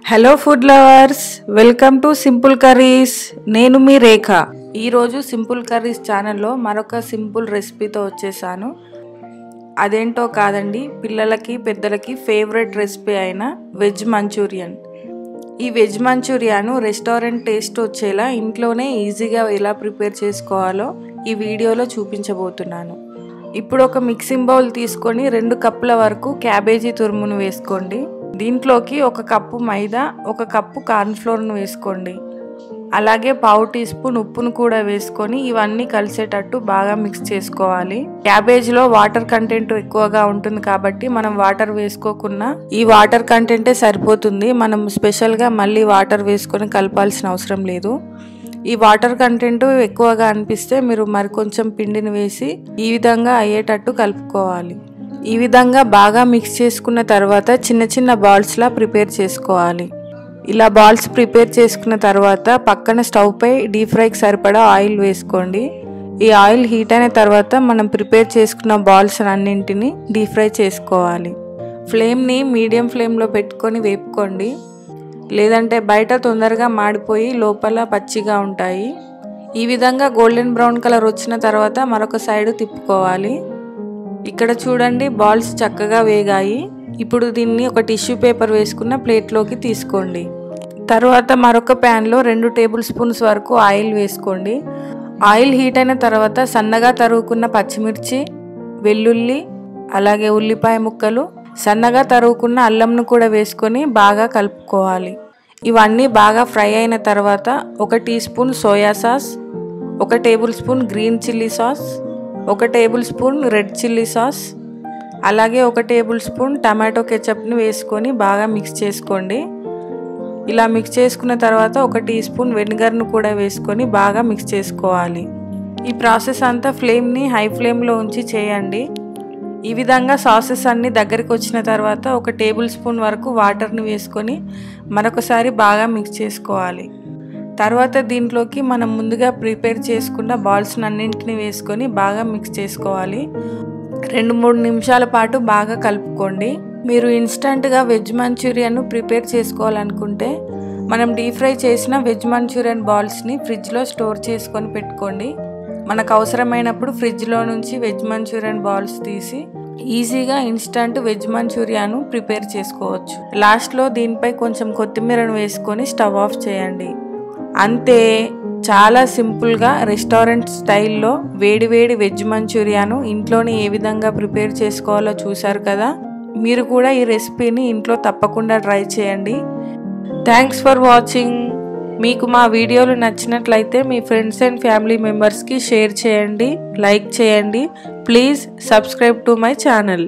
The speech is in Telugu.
Hello food lovers, welcome to simple curries. నేను మీ రేఖ. ఈరోజు సింపుల్ కర్రీస్ ఛానల్లో మరొక సింపుల్ రెసిపీతో వచ్చేసాను. అదేంటో కాదండి, పిల్లలకి పెద్దలకి ఫేవరెట్ రెసిపీ అయిన వెజ్ మంచూరియన్. ఈ వెజ్ మంచూరియాను రెస్టారెంట్ టేస్ట్ వచ్చేలా ఇంట్లోనే ఈజీగా ఎలా ప్రిపేర్ చేసుకోవాలో ఈ వీడియోలో చూపించబోతున్నాను. ఇప్పుడు ఒక మిక్సింగ్ బౌల్ తీసుకొని 2 కప్పుల వరకు క్యాబేజీ తురుమును వేసుకోండి. దీంట్లోకి 1 కప్పు మైదా, 1 కప్పు కార్న్ఫ్లోర్ను వేసుకోండి. అలాగే 1/2 టీ స్పూన్ ఉప్పును కూడా వేసుకొని ఇవన్నీ కలిసేటట్టు బాగా మిక్స్ చేసుకోవాలి. క్యాబేజీలో వాటర్ కంటెంట్ ఎక్కువగా ఉంటుంది కాబట్టి మనం వాటర్ వేసుకోకుండా ఈ వాటర్ కంటెంటే సరిపోతుంది. మనం స్పెషల్గా మళ్ళీ వాటర్ వేసుకొని కలపాల్సిన అవసరం లేదు. ఈ వాటర్ కంటెంట్ ఎక్కువగా అనిపిస్తే మీరు మరికొంచెం పిండిని వేసి ఈ విధంగా అయ్యేటట్టు కలుపుకోవాలి. ఈ విధంగా బాగా మిక్స్ చేసుకున్న తర్వాత చిన్న చిన్న బాల్స్లా ప్రిపేర్ చేసుకోవాలి. ఇలా బాల్స్ ప్రిపేర్ చేసుకున్న తర్వాత పక్కన స్టవ్ పై డీప్ ఫ్రైకి సరిపడా ఆయిల్ వేసుకోండి. ఈ ఆయిల్ హీట్ అయిన తర్వాత మనం ప్రిపేర్ చేసుకున్న బాల్స్ అన్నింటినీ డీప్ ఫ్రై చేసుకోవాలి. ఫ్లేమ్ని మీడియం ఫ్లేమ్లో పెట్టుకొని వేపుకోండి, లేదంటే బయట తొందరగా మాడిపోయి లోపల పచ్చిగా ఉంటాయి. ఈ విధంగా గోల్డెన్ బ్రౌన్ కలర్ వచ్చిన తర్వాత మరొక సైడ్ తిప్పుకోవాలి. ఇక్కడ చూడండి, బాల్స్ చక్కగా వేగాయి. ఇప్పుడు దీన్ని ఒక టిష్యూ పేపర్ వేసుకున్న ప్లేట్లోకి తీసుకోండి. తర్వాత మరొక ప్యాన్లో 2 టేబుల్ స్పూన్స్ వరకు ఆయిల్ వేసుకోండి. ఆయిల్ హీట్ అయిన తర్వాత సన్నగా తరుగుకున్న పచ్చిమిర్చి, వెల్లుల్లి, అలాగే ఉల్లిపాయ ముక్కలు, సన్నగా తరుగుకున్న అల్లంను కూడా వేసుకొని బాగా కలుపుకోవాలి. ఇవన్నీ బాగా ఫ్రై అయిన తర్వాత 1 teaspoon soya sauce, 1 tablespoon green chilli sauce, 1 tablespoon red chilli sauce, అలాగే 1 టేబుల్ స్పూన్ టమాటో కెచప్ని వేసుకొని బాగా మిక్స్ చేసుకోండి. ఇలా మిక్స్ చేసుకున్న తర్వాత 1 టీ స్పూన్ వెనిగర్ను కూడా వేసుకొని బాగా మిక్స్ చేసుకోవాలి. ఈ ప్రాసెస్ అంతా ఫ్లేమ్ని హై ఫ్లేమ్లో ఉంచి చేయండి. ఈ విధంగా సాసెస్ అన్నీ దగ్గరికి వచ్చిన తర్వాత 1 టేబుల్ స్పూన్ వరకు వాటర్ని వేసుకొని మరొకసారి బాగా మిక్స్ చేసుకోవాలి. తర్వాత దీంట్లోకి మనం ముందుగా ప్రిపేర్ చేసుకున్న బాల్స్ అన్నింటినీ వేసుకొని బాగా మిక్స్ చేసుకోవాలి. 2-3 నిమిషాల పాటు బాగా కలుపుకోండి. మీరు ఇన్స్టంట్గా వెజ్ మంచూరియన్ ప్రిపేర్ చేసుకోవాలనుకుంటే మనం డీప్ ఫ్రై చేసిన వెజ్ మంచూరియన్ బాల్స్ని ఫ్రిడ్జ్లో స్టోర్ చేసుకొని పెట్టుకోండి. మనకు అవసరమైనప్పుడు ఫ్రిడ్జ్లో నుంచి వెజ్ మంచూరియన్ బాల్స్ తీసి ఈజీగా ఇన్స్టంట్ వెజ్ మంచూరియాను ప్రిపేర్ చేసుకోవచ్చు. లాస్ట్లో దీనిపై కొంచెం కొత్తిమీరను వేసుకొని స్టవ్ ఆఫ్ చేయండి. అంతే, చాలా సింపుల్గా రెస్టారెంట్ స్టైల్లో వేడివేడి వెజ్ మంచూరియాను ఇంట్లోనే ఏ విధంగా ప్రిపేర్ చేసుకోవాలో చూశారు కదా. మీరు కూడా ఈ రెసిపీని ఇంట్లో తప్పకుండా ట్రై చేయండి. Thanks for watching. మీకు మా వీడియోలు నచ్చినట్లయితే మీ ఫ్రెండ్స్ అండ్ ఫ్యామిలీ మెంబర్స్కి షేర్ చేయండి, లైక్ చేయండి. Please subscribe to my channel.